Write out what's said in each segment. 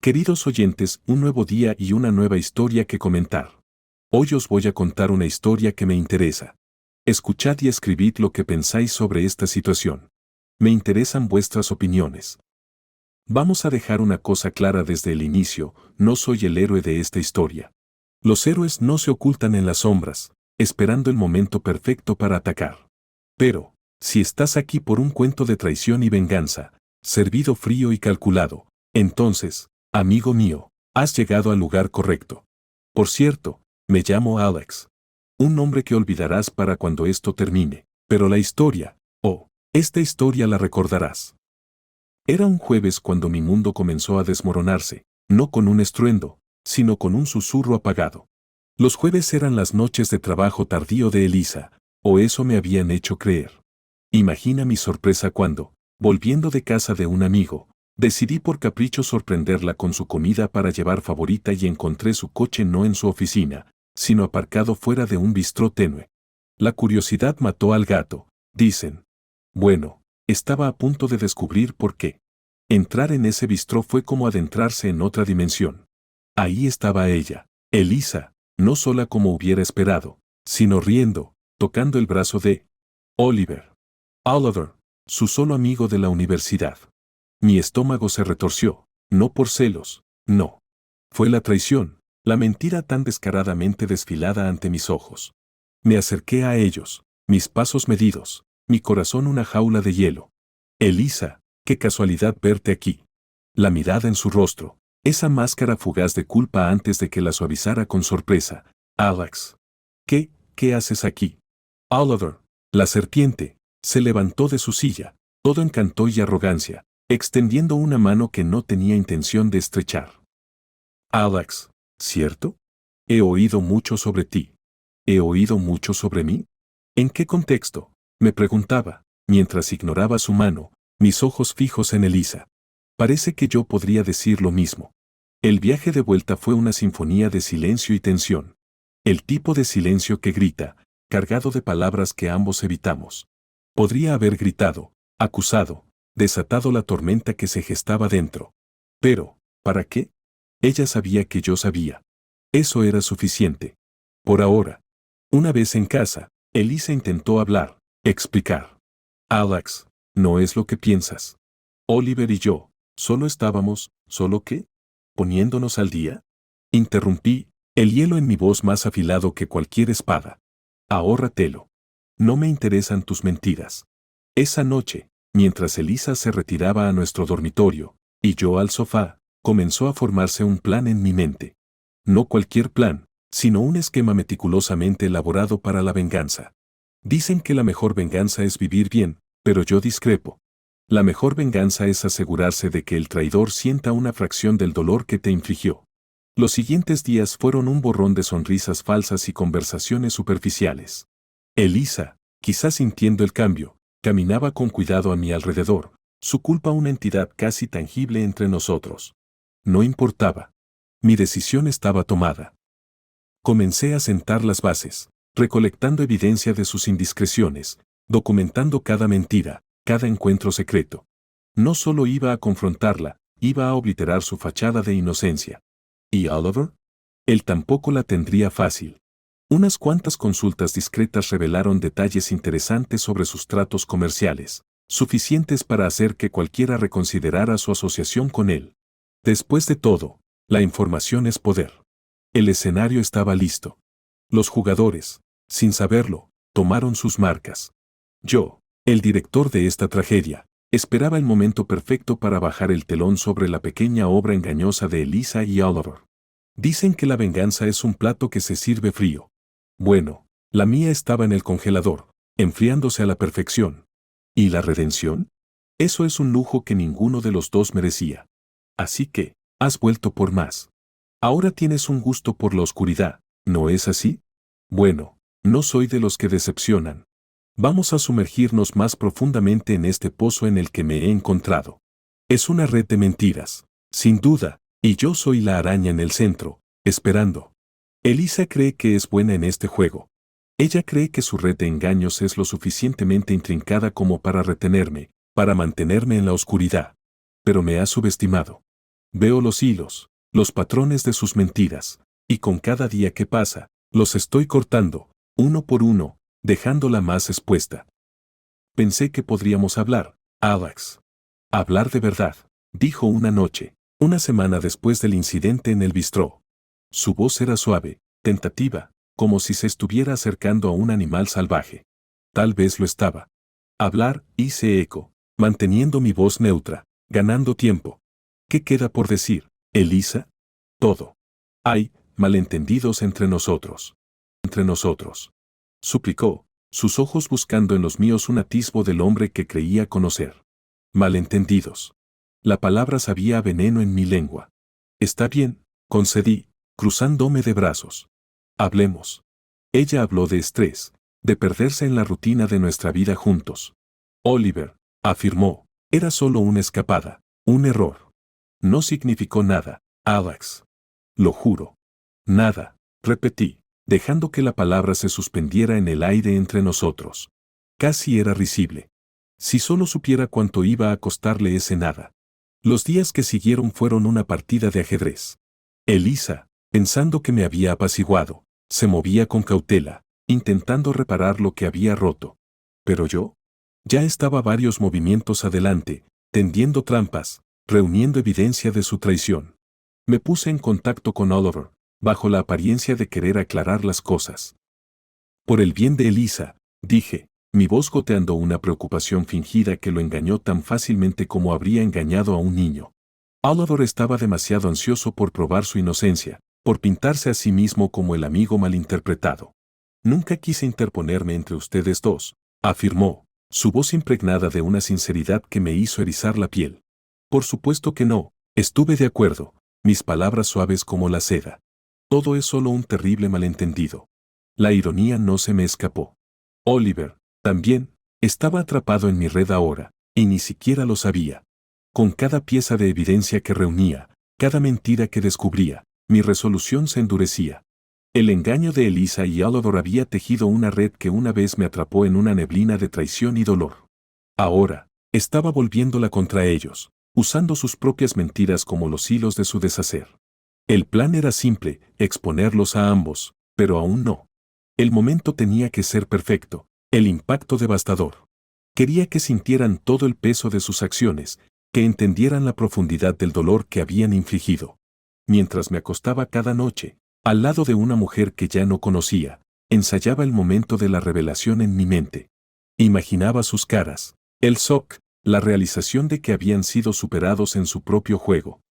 Queridos oyentes, un nuevo día y una nueva historia que comentar. Hoy os voy a contar una historia que me interesa. Escuchad y escribid lo que pensáis sobre esta situación. Me interesan vuestras opiniones. Vamos a dejar una cosa clara desde el inicio: no soy el héroe de esta historia. Los héroes no se ocultan en las sombras, esperando el momento perfecto para atacar. Pero, si estás aquí por un cuento de traición y venganza, servido frío y calculado, entonces, amigo mío, has llegado al lugar correcto. Por cierto, me llamo Alex. Un nombre que olvidarás para cuando esto termine, pero la historia, esta historia la recordarás. Era un jueves cuando mi mundo comenzó a desmoronarse, no con un estruendo, sino con un susurro apagado. Los jueves eran las noches de trabajo tardío de Elisa, o eso me habían hecho creer. Imagina mi sorpresa cuando, volviendo de casa de un amigo, decidí por capricho sorprenderla con su comida para llevar favorita y encontré su coche no en su oficina, sino aparcado fuera de un bistró tenue. La curiosidad mató al gato, dicen. Bueno, estaba a punto de descubrir por qué. Entrar en ese bistró fue como adentrarse en otra dimensión. Ahí estaba ella, Elisa, no sola como hubiera esperado, sino riendo, tocando el brazo de Oliver, su solo amigo de la universidad. Mi estómago se retorció, no por celos, no. Fue la traición, la mentira tan descaradamente desfilada ante mis ojos. Me acerqué a ellos, mis pasos medidos, mi corazón una jaula de hielo. Elisa, qué casualidad verte aquí. La mirada en su rostro, esa máscara fugaz de culpa antes de que la suavizara con sorpresa. Alex. ¿Qué haces aquí? Oliver, la serpiente, se levantó de su silla, todo encanto y arrogancia, extendiendo una mano que no tenía intención de estrechar. Alex, ¿cierto? He oído mucho sobre ti. ¿He oído mucho sobre mí? ¿En qué contexto? Me preguntaba, mientras ignoraba su mano, mis ojos fijos en Elisa. Parece que yo podría decir lo mismo. El viaje de vuelta fue una sinfonía de silencio y tensión. El tipo de silencio que grita, cargado de palabras que ambos evitamos. Podría haber gritado, acusado, desatado la tormenta que se gestaba dentro. Pero, ¿para qué? Ella sabía que yo sabía. Eso era suficiente. Por ahora. Una vez en casa, Elisa intentó hablar, explicar. Alex, no es lo que piensas. Oliver y yo, solo estábamos, ¿solo qué? ¿Poniéndonos al día? Interrumpí, el hielo en mi voz más afilado que cualquier espada. Ahórratelo. No me interesan tus mentiras. Esa noche, mientras Elisa se retiraba a nuestro dormitorio, y yo al sofá, comenzó a formarse un plan en mi mente. No cualquier plan, sino un esquema meticulosamente elaborado para la venganza. Dicen que la mejor venganza es vivir bien, pero yo discrepo. La mejor venganza es asegurarse de que el traidor sienta una fracción del dolor que te infligió. Los siguientes días fueron un borrón de sonrisas falsas y conversaciones superficiales. Elisa, quizás sintiendo el cambio, caminaba con cuidado a mi alrededor, su culpa una entidad casi tangible entre nosotros. No importaba. Mi decisión estaba tomada. Comencé a sentar las bases, recolectando evidencia de sus indiscreciones, documentando cada mentira, cada encuentro secreto. No solo iba a confrontarla, iba a obliterar su fachada de inocencia. ¿Y Oliver? Él tampoco la tendría fácil. Unas cuantas consultas discretas revelaron detalles interesantes sobre sus tratos comerciales, suficientes para hacer que cualquiera reconsiderara su asociación con él. Después de todo, la información es poder. El escenario estaba listo. Los jugadores, sin saberlo, tomaron sus marcas. Yo, el director de esta tragedia, esperaba el momento perfecto para bajar el telón sobre la pequeña obra engañosa de Elisa y Oliver. Dicen que la venganza es un plato que se sirve frío. Bueno, la mía estaba en el congelador, enfriándose a la perfección. ¿Y la redención? Eso es un lujo que ninguno de los dos merecía. Así que, has vuelto por más. Ahora tienes un gusto por la oscuridad, ¿no es así? Bueno, no soy de los que decepcionan. Vamos a sumergirnos más profundamente en este pozo en el que me he encontrado. Es una red de mentiras, sin duda, y yo soy la araña en el centro, esperando. Elisa cree que es buena en este juego. Ella cree que su red de engaños es lo suficientemente intrincada como para retenerme, para mantenerme en la oscuridad. Pero me ha subestimado. Veo los hilos, los patrones de sus mentiras, y con cada día que pasa, los estoy cortando, uno por uno, dejándola más expuesta. Pensé que podríamos hablar, Alex. Hablar de verdad, dijo una noche, una semana después del incidente en el bistró. Su voz era suave, tentativa, como si se estuviera acercando a un animal salvaje. Tal vez lo estaba. Hablar, hice eco, manteniendo mi voz neutra, ganando tiempo. ¿Qué queda por decir, Elisa? Todo. Hay malentendidos entre nosotros. Entre nosotros. Suplicó, sus ojos buscando en los míos un atisbo del hombre que creía conocer. Malentendidos. La palabra sabía a veneno en mi lengua. Está bien, concedí, cruzándome de brazos. Hablemos. Ella habló de estrés, de perderse en la rutina de nuestra vida juntos. Oliver, afirmó, era solo una escapada, un error. No significó nada, Alex. Lo juro. Nada, repetí, dejando que la palabra se suspendiera en el aire entre nosotros. Casi era risible. Si solo supiera cuánto iba a costarle ese nada. Los días que siguieron fueron una partida de ajedrez. Elisa, pensando que me había apaciguado, se movía con cautela, intentando reparar lo que había roto. Pero yo, ya estaba varios movimientos adelante, tendiendo trampas, reuniendo evidencia de su traición. Me puse en contacto con Oliver, bajo la apariencia de querer aclarar las cosas. Por el bien de Elisa, dije, mi voz goteando una preocupación fingida que lo engañó tan fácilmente como habría engañado a un niño. Oliver estaba demasiado ansioso por probar su inocencia, por pintarse a sí mismo como el amigo malinterpretado. Nunca quise interponerme entre ustedes dos, afirmó, su voz impregnada de una sinceridad que me hizo erizar la piel. Por supuesto que no, estuve de acuerdo, mis palabras suaves como la seda. Todo es solo un terrible malentendido. La ironía no se me escapó. Oliver, también, estaba atrapado en mi red ahora, y ni siquiera lo sabía. Con cada pieza de evidencia que reunía, cada mentira que descubría, mi resolución se endurecía. El engaño de Elisa y Oliver había tejido una red que una vez me atrapó en una neblina de traición y dolor. Ahora, estaba volviéndola contra ellos, usando sus propias mentiras como los hilos de su deshacer. El plan era simple, exponerlos a ambos, pero aún no. El momento tenía que ser perfecto, el impacto devastador. Quería que sintieran todo el peso de sus acciones, que entendieran la profundidad del dolor que habían infligido. Mientras me acostaba cada noche, al lado de una mujer que ya no conocía, ensayaba el momento de la revelación en mi mente. Imaginaba sus caras, el shock, la realización de que habían sido superados en su propio juego.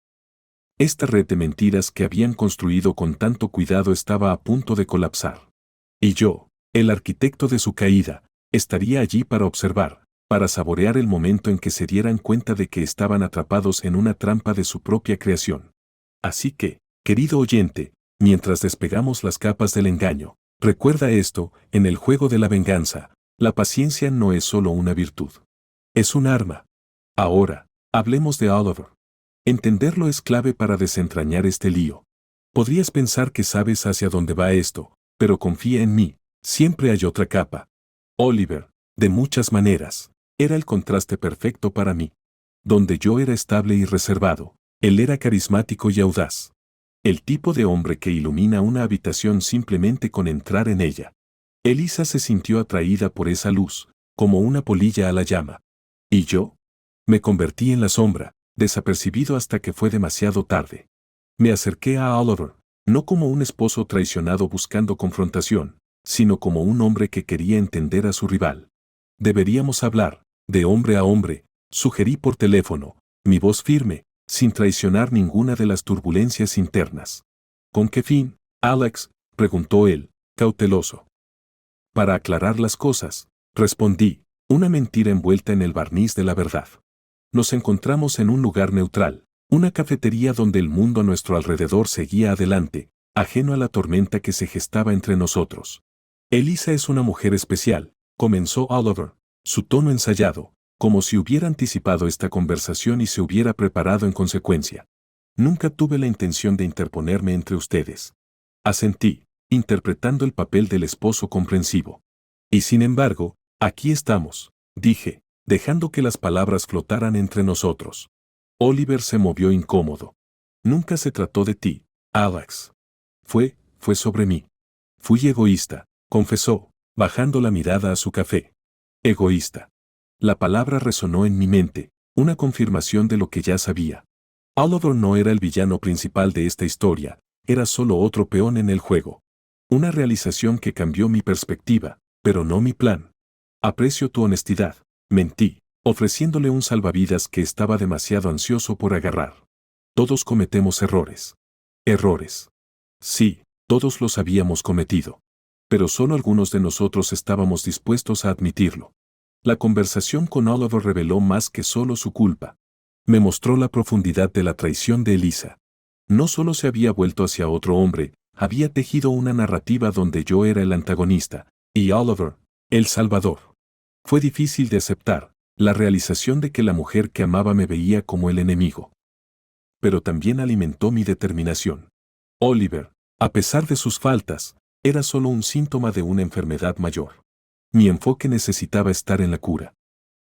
Esta red de mentiras que habían construido con tanto cuidado estaba a punto de colapsar. Y yo, el arquitecto de su caída, estaría allí para observar, para saborear el momento en que se dieran cuenta de que estaban atrapados en una trampa de su propia creación. Así que, querido oyente, mientras despegamos las capas del engaño, recuerda esto, en el juego de la venganza, la paciencia no es solo una virtud. Es un arma. Ahora, hablemos de Oliver. Entenderlo es clave para desentrañar este lío. Podrías pensar que sabes hacia dónde va esto, pero confía en mí, siempre hay otra capa. Oliver, de muchas maneras, era el contraste perfecto para mí. Donde yo era estable y reservado, él era carismático y audaz. El tipo de hombre que ilumina una habitación simplemente con entrar en ella. Elisa se sintió atraída por esa luz, como una polilla a la llama. ¿Y yo? Me convertí en la sombra, desapercibido hasta que fue demasiado tarde. Me acerqué a Oliver, no como un esposo traicionado buscando confrontación, sino como un hombre que quería entender a su rival. Deberíamos hablar, de hombre a hombre, sugerí por teléfono, mi voz firme, sin traicionar ninguna de las turbulencias internas. ¿Con qué fin, Alex?, preguntó él, cauteloso. Para aclarar las cosas, respondí, una mentira envuelta en el barniz de la verdad. Nos encontramos en un lugar neutral, una cafetería donde el mundo a nuestro alrededor seguía adelante, ajeno a la tormenta que se gestaba entre nosotros. Elisa es una mujer especial, comenzó Oliver, su tono ensayado, como si hubiera anticipado esta conversación y se hubiera preparado en consecuencia. Nunca tuve la intención de interponerme entre ustedes. Asentí, interpretando el papel del esposo comprensivo. Y sin embargo, aquí estamos, dije, dejando que las palabras flotaran entre nosotros. Oliver se movió incómodo. Nunca se trató de ti, Alex. Fue sobre mí. Fui egoísta, confesó, bajando la mirada a su café. Egoísta. La palabra resonó en mi mente, una confirmación de lo que ya sabía. Oliver no era el villano principal de esta historia, era solo otro peón en el juego. Una realización que cambió mi perspectiva, pero no mi plan. Aprecio tu honestidad, mentí, ofreciéndole un salvavidas que estaba demasiado ansioso por agarrar. Todos cometemos errores. Errores. Sí, todos los habíamos cometido. Pero solo algunos de nosotros estábamos dispuestos a admitirlo. La conversación con Oliver reveló más que solo su culpa. Me mostró la profundidad de la traición de Elisa. No solo se había vuelto hacia otro hombre, había tejido una narrativa donde yo era el antagonista, y Oliver, el salvador. Fue difícil de aceptar, la realización de que la mujer que amaba me veía como el enemigo. Pero también alimentó mi determinación. Oliver, a pesar de sus faltas, era solo un síntoma de una enfermedad mayor. Mi enfoque necesitaba estar en la cura.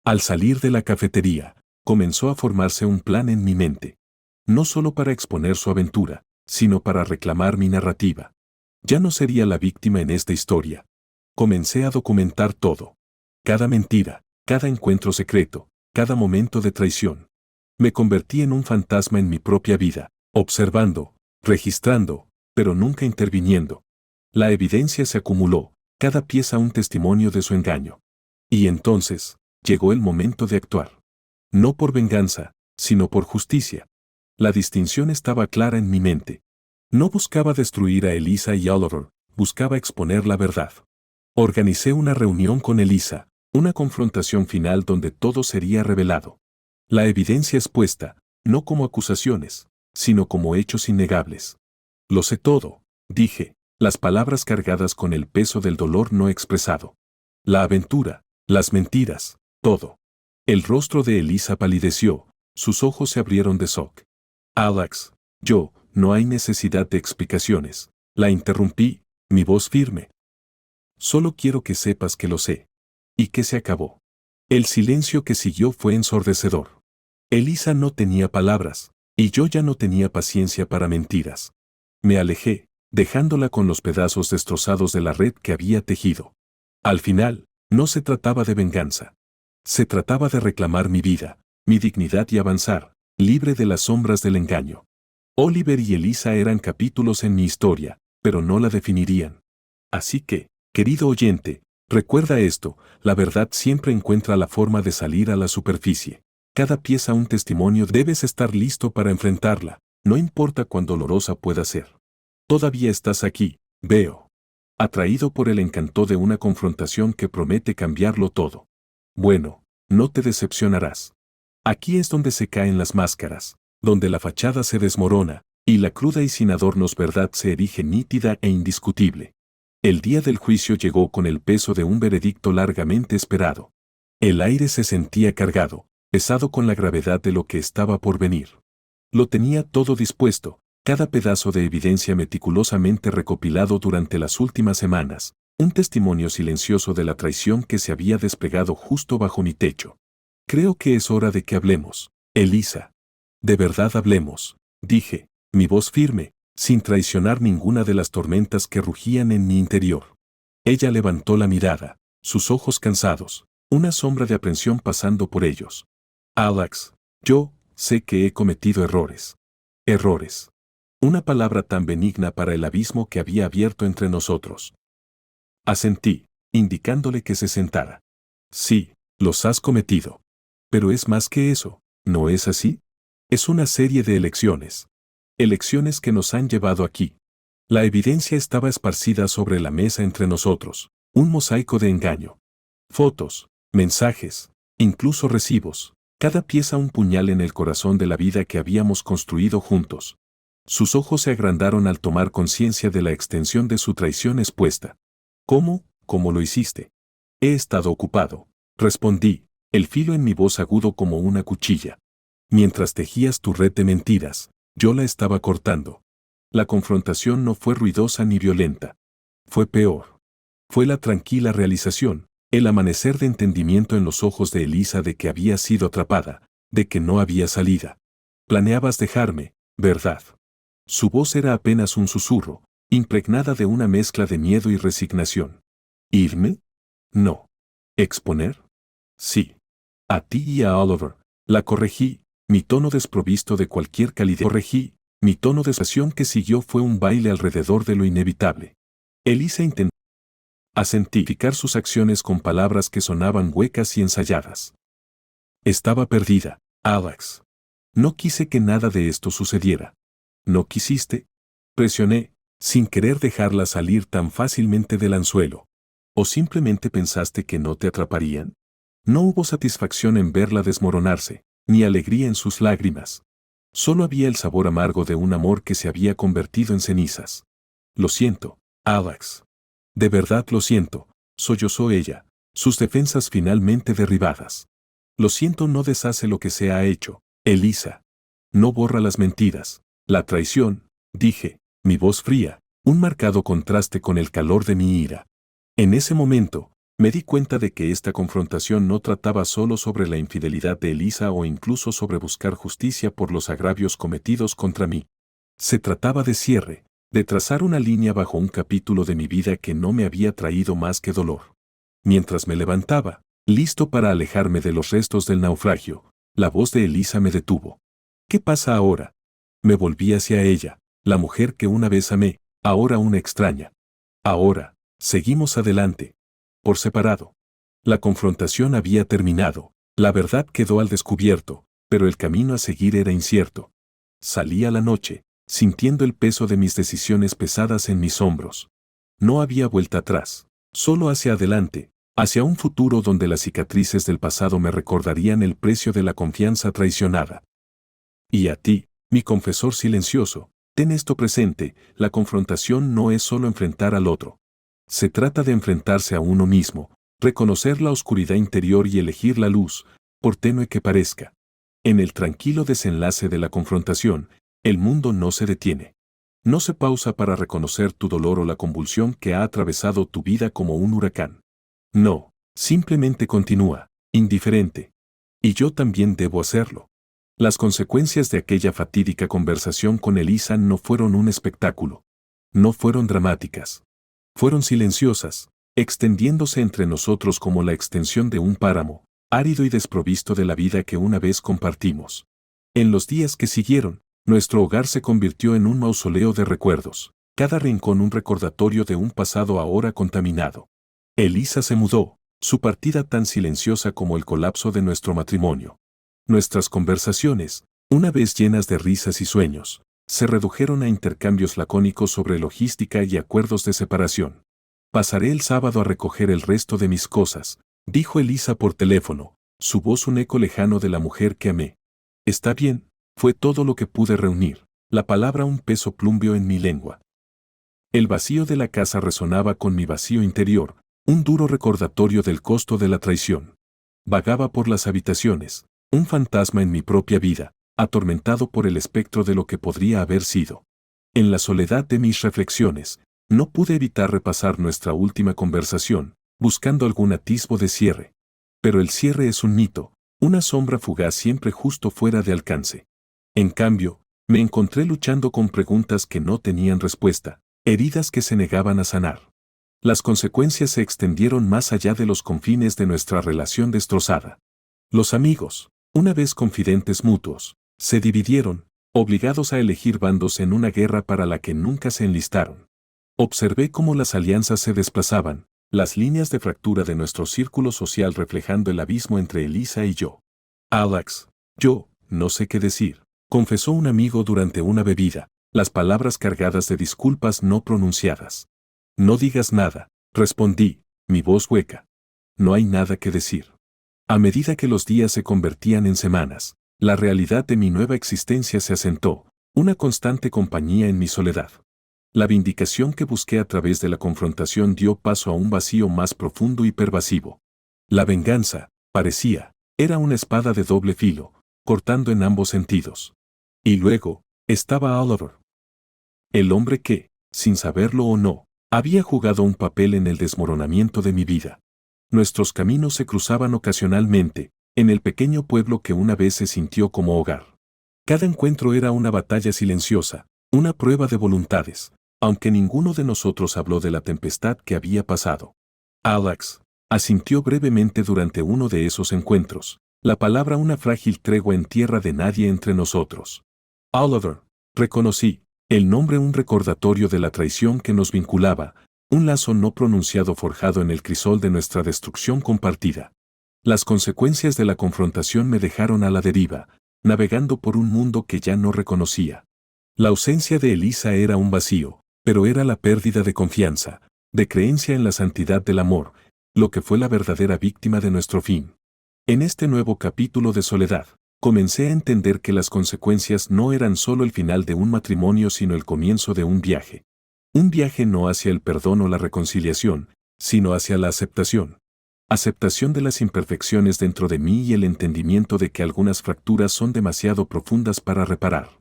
Al salir de la cafetería, comenzó a formarse un plan en mi mente. No solo para exponer su aventura, sino para reclamar mi narrativa. Ya no sería la víctima en esta historia. Comencé a documentar todo. Cada mentira, cada encuentro secreto, cada momento de traición. Me convertí en un fantasma en mi propia vida, observando, registrando, pero nunca interviniendo. La evidencia se acumuló, cada pieza un testimonio de su engaño. Y entonces, llegó el momento de actuar. No por venganza, sino por justicia. La distinción estaba clara en mi mente. No buscaba destruir a Elisa y Oliver, buscaba exponer la verdad. Organicé una reunión con Elisa, una confrontación final donde todo sería revelado. La evidencia expuesta, no como acusaciones, sino como hechos innegables. Lo sé todo, dije, las palabras cargadas con el peso del dolor no expresado. La aventura, las mentiras, todo. El rostro de Elisa palideció, sus ojos se abrieron de shock. Alex, no hay necesidad de explicaciones. La interrumpí, mi voz firme. Solo quiero que sepas que lo sé. Y que se acabó. El silencio que siguió fue ensordecedor. Elisa no tenía palabras, y yo ya no tenía paciencia para mentiras. Me alejé, dejándola con los pedazos destrozados de la red que había tejido. Al final, no se trataba de venganza. Se trataba de reclamar mi vida, mi dignidad y avanzar, libre de las sombras del engaño. Oliver y Elisa eran capítulos en mi historia, pero no la definirían. Así que, querido oyente, recuerda esto, la verdad siempre encuentra la forma de salir a la superficie. Cada pieza un testimonio, debes estar listo para enfrentarla, no importa cuán dolorosa pueda ser. Todavía estás aquí, veo. Atraído por el encanto de una confrontación que promete cambiarlo todo. Bueno, no te decepcionarás. Aquí es donde se caen las máscaras, donde la fachada se desmorona, y la cruda y sin adornos verdad se erige nítida e indiscutible. El día del juicio llegó con el peso de un veredicto largamente esperado. El aire se sentía cargado, pesado con la gravedad de lo que estaba por venir. Lo tenía todo dispuesto, cada pedazo de evidencia meticulosamente recopilado durante las últimas semanas, un testimonio silencioso de la traición que se había desplegado justo bajo mi techo. Creo que es hora de que hablemos, Elisa. De verdad hablemos, dije, mi voz firme, sin traicionar ninguna de las tormentas que rugían en mi interior. Ella levantó la mirada, sus ojos cansados, una sombra de aprensión pasando por ellos. Alex, yo sé que he cometido errores. Errores. Una palabra tan benigna para el abismo que había abierto entre nosotros. Asentí, indicándole que se sentara. Sí, los has cometido. Pero es más que eso, ¿no es así? Es una serie de elecciones. Elecciones que nos han llevado aquí. La evidencia estaba esparcida sobre la mesa entre nosotros, un mosaico de engaño. Fotos, mensajes, incluso recibos, cada pieza un puñal en el corazón de la vida que habíamos construido juntos. Sus ojos se agrandaron al tomar conciencia de la extensión de su traición expuesta. ¿Cómo? ¿Cómo lo hiciste? He estado ocupado, respondí, el filo en mi voz agudo como una cuchilla. Mientras tejías tu red de mentiras, yo la estaba cortando. La confrontación no fue ruidosa ni violenta. Fue peor. Fue la tranquila realización, el amanecer de entendimiento en los ojos de Elisa de que había sido atrapada, de que no había salida. Planeabas dejarme, ¿verdad? Su voz era apenas un susurro, impregnada de una mezcla de miedo y resignación. ¿Irme? No. ¿Exponer? Sí. A ti y a Oliver. La corregí, mi tono desprovisto de cualquier calidez. Corregí, mi tono de expresión que siguió fue un baile alrededor de lo inevitable. Elisa intentó asentificar sus acciones con palabras que sonaban huecas y ensayadas. Estaba perdida, Alex. No quise que nada de esto sucediera. ¿No quisiste? Presioné, sin querer dejarla salir tan fácilmente del anzuelo. ¿O simplemente pensaste que no te atraparían? No hubo satisfacción en verla desmoronarse, ni alegría en sus lágrimas. Solo había el sabor amargo de un amor que se había convertido en cenizas. Lo siento, Alex. De verdad lo siento, sollozó ella, sus defensas finalmente derribadas. Lo siento no deshace lo que se ha hecho, Elisa. No borra las mentiras, la traición, dije, mi voz fría, un marcado contraste con el calor de mi ira. En ese momento, me di cuenta de que esta confrontación no trataba solo sobre la infidelidad de Elisa o incluso sobre buscar justicia por los agravios cometidos contra mí. Se trataba de cierre, de trazar una línea bajo un capítulo de mi vida que no me había traído más que dolor. Mientras me levantaba, listo para alejarme de los restos del naufragio, la voz de Elisa me detuvo. ¿Qué pasa ahora? Me volví hacia ella, la mujer que una vez amé, ahora una extraña. Ahora, seguimos adelante. Por separado. La confrontación había terminado, la verdad quedó al descubierto, pero el camino a seguir era incierto. Salí a la noche, sintiendo el peso de mis decisiones pesadas en mis hombros. No había vuelta atrás, solo hacia adelante, hacia un futuro donde las cicatrices del pasado me recordarían el precio de la confianza traicionada. Y a ti, mi confesor silencioso, ten esto presente, la confrontación no es solo enfrentar al otro. Se trata de enfrentarse a uno mismo, reconocer la oscuridad interior y elegir la luz, por tenue que parezca. En el tranquilo desenlace de la confrontación, el mundo no se detiene. No se pausa para reconocer tu dolor o la convulsión que ha atravesado tu vida como un huracán. No, simplemente continúa, indiferente. Y yo también debo hacerlo. Las consecuencias de aquella fatídica conversación con Elisa no fueron un espectáculo. No fueron dramáticas. Fueron silenciosas, extendiéndose entre nosotros como la extensión de un páramo, árido y desprovisto de la vida que una vez compartimos. En los días que siguieron, nuestro hogar se convirtió en un mausoleo de recuerdos, cada rincón un recordatorio de un pasado ahora contaminado. Elisa se mudó, su partida tan silenciosa como el colapso de nuestro matrimonio. Nuestras conversaciones, una vez llenas de risas y sueños, se redujeron a intercambios lacónicos sobre logística y acuerdos de separación. Pasaré el sábado a recoger el resto de mis cosas, dijo Elisa por teléfono, su voz un eco lejano de la mujer que amé. Está bien, fue todo lo que pude reunir, la palabra un peso plumbio en mi lengua. El vacío de la casa resonaba con mi vacío interior, un duro recordatorio del costo de la traición. Vagaba por las habitaciones, un fantasma en mi propia vida, atormentado por el espectro de lo que podría haber sido. En la soledad de mis reflexiones, no pude evitar repasar nuestra última conversación, buscando algún atisbo de cierre. Pero el cierre es un mito, una sombra fugaz siempre justo fuera de alcance. En cambio, me encontré luchando con preguntas que no tenían respuesta, heridas que se negaban a sanar. Las consecuencias se extendieron más allá de los confines de nuestra relación destrozada. Los amigos, una vez confidentes mutuos, se dividieron, obligados a elegir bandos en una guerra para la que nunca se enlistaron. Observé cómo las alianzas se desplazaban, las líneas de fractura de nuestro círculo social reflejando el abismo entre Elisa y yo. Alex, yo, no sé qué decir, confesó un amigo durante una bebida, las palabras cargadas de disculpas no pronunciadas. No digas nada, respondí, mi voz hueca. No hay nada que decir. A medida que los días se convertían en semanas, la realidad de mi nueva existencia se asentó, una constante compañía en mi soledad. La vindicación que busqué a través de la confrontación dio paso a un vacío más profundo y pervasivo. La venganza, parecía, era una espada de doble filo, cortando en ambos sentidos. Y luego, estaba Oliver. El hombre que, sin saberlo o no, había jugado un papel en el desmoronamiento de mi vida. Nuestros caminos se cruzaban ocasionalmente, en el pequeño pueblo que una vez se sintió como hogar. Cada encuentro era una batalla silenciosa, Una prueba de voluntades, aunque ninguno de nosotros habló de la tempestad que había pasado. Alex asintió brevemente durante uno de esos encuentros. La palabra una frágil tregua en tierra de nadie entre nosotros. Oliver, reconocí, el nombre un recordatorio de la traición que nos vinculaba, un lazo no pronunciado forjado en el crisol de nuestra destrucción compartida. Las consecuencias de la confrontación me dejaron a la deriva, navegando por un mundo que ya no reconocía. La ausencia de Elisa era un vacío, pero era la pérdida de confianza, de creencia en la santidad del amor, lo que fue la verdadera víctima de nuestro fin. En este nuevo capítulo de soledad, comencé a entender que las consecuencias no eran solo el final de un matrimonio sino el comienzo de un viaje. Un viaje no hacia el perdón o la reconciliación, sino hacia la aceptación. Aceptación de las imperfecciones dentro de mí y el entendimiento de que algunas fracturas son demasiado profundas para reparar.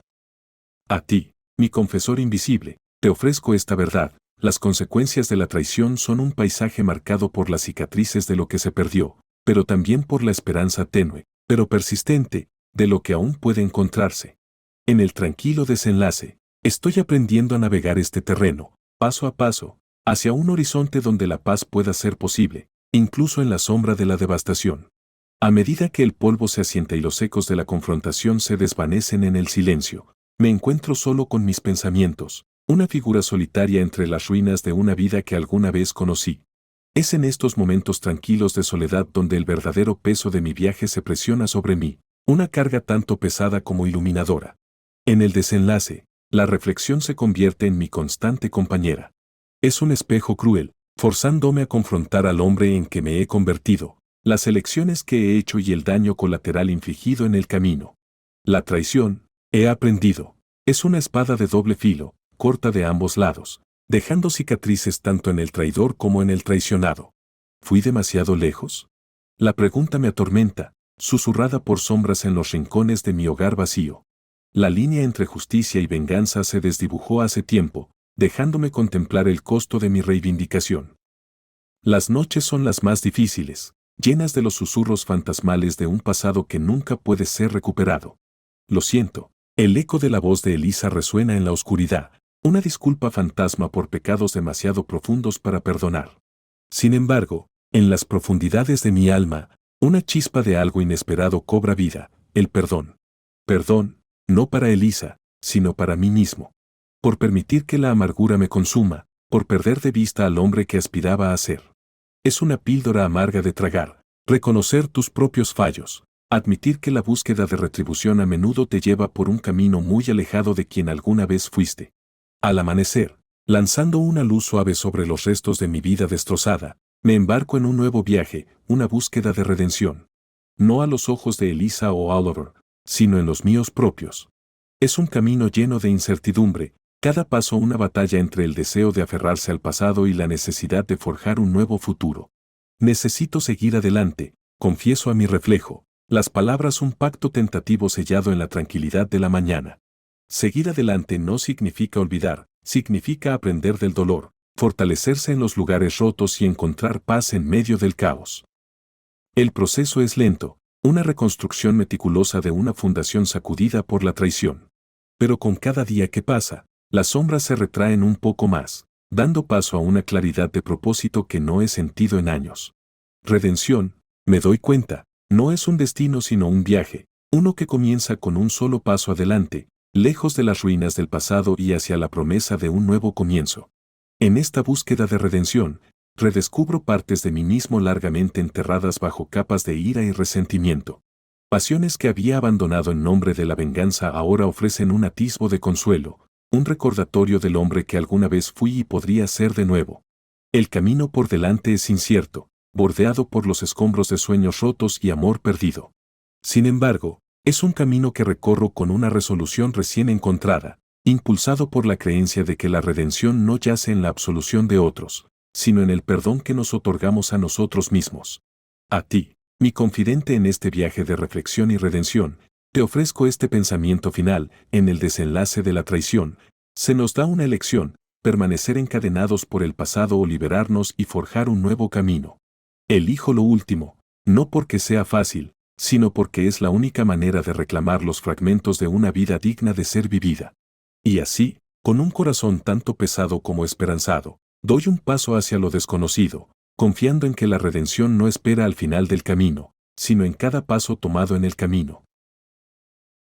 A ti, mi confesor invisible, te ofrezco esta verdad. Las consecuencias de la traición son un paisaje marcado por las cicatrices de lo que se perdió, pero también por la esperanza tenue, pero persistente, de lo que aún puede encontrarse. En el tranquilo desenlace, estoy aprendiendo a navegar este terreno, paso a paso, hacia un horizonte donde la paz pueda ser posible, incluso en la sombra de la devastación. A medida que el polvo se asienta y los ecos de la confrontación se desvanecen en el silencio, me encuentro solo con mis pensamientos, una figura solitaria entre las ruinas de una vida que alguna vez conocí. Es en estos momentos tranquilos de soledad donde el verdadero peso de mi viaje se presiona sobre mí, una carga tanto pesada como iluminadora. En el desenlace, la reflexión se convierte en mi constante compañera. Es un espejo cruel, forzándome a confrontar al hombre en que me he convertido, las elecciones que he hecho y el daño colateral infligido en el camino. La traición, he aprendido, es una espada de doble filo, corta de ambos lados, dejando cicatrices tanto en el traidor como en el traicionado. ¿Fui demasiado lejos? La pregunta me atormenta, susurrada por sombras en los rincones de mi hogar vacío. La línea entre justicia y venganza se desdibujó hace tiempo, dejándome contemplar el costo de mi reivindicación. Las noches son las más difíciles, llenas de los susurros fantasmales de un pasado que nunca puede ser recuperado. Lo siento, el eco de la voz de Elisa resuena en la oscuridad, una disculpa fantasma por pecados demasiado profundos para perdonar. Sin embargo, en las profundidades de mi alma, una chispa de algo inesperado cobra vida, el perdón. Perdón, no para Elisa, sino para mí mismo. Por permitir que la amargura me consuma, por perder de vista al hombre que aspiraba a ser. Es una píldora amarga de tragar, reconocer tus propios fallos, admitir que la búsqueda de retribución a menudo te lleva por un camino muy alejado de quien alguna vez fuiste. Al amanecer, lanzando una luz suave sobre los restos de mi vida destrozada, me embarco en un nuevo viaje, una búsqueda de redención. No a los ojos de Elisa o Oliver, sino en los míos propios. Es un camino lleno de incertidumbre, cada paso una batalla entre el deseo de aferrarse al pasado y la necesidad de forjar un nuevo futuro. Necesito seguir adelante, confieso a mi reflejo, las palabras un pacto tentativo sellado en la tranquilidad de la mañana. Seguir adelante no significa olvidar, significa aprender del dolor, fortalecerse en los lugares rotos y encontrar paz en medio del caos. El proceso es lento, una reconstrucción meticulosa de una fundación sacudida por la traición. Pero con cada día que pasa, las sombras se retraen un poco más, dando paso a una claridad de propósito que no he sentido en años. Redención, me doy cuenta, no es un destino sino un viaje, uno que comienza con un solo paso adelante, lejos de las ruinas del pasado y hacia la promesa de un nuevo comienzo. En esta búsqueda de redención, redescubro partes de mí mismo largamente enterradas bajo capas de ira y resentimiento. Pasiones que había abandonado en nombre de la venganza ahora ofrecen un atisbo de consuelo, un recordatorio del hombre que alguna vez fui y podría ser de nuevo. El camino por delante es incierto, bordeado por los escombros de sueños rotos y amor perdido. Sin embargo, es un camino que recorro con una resolución recién encontrada, impulsado por la creencia de que la redención no yace en la absolución de otros, sino en el perdón que nos otorgamos a nosotros mismos. A ti, mi confidente en este viaje de reflexión y redención, te ofrezco este pensamiento final, en el desenlace de la traición, se nos da una elección, permanecer encadenados por el pasado o liberarnos y forjar un nuevo camino. Elijo lo último, no porque sea fácil, sino porque es la única manera de reclamar los fragmentos de una vida digna de ser vivida. Y así, Con un corazón tanto pesado como esperanzado, doy un paso hacia lo desconocido, confiando en que la redención no espera al final del camino, sino en cada paso tomado en el camino.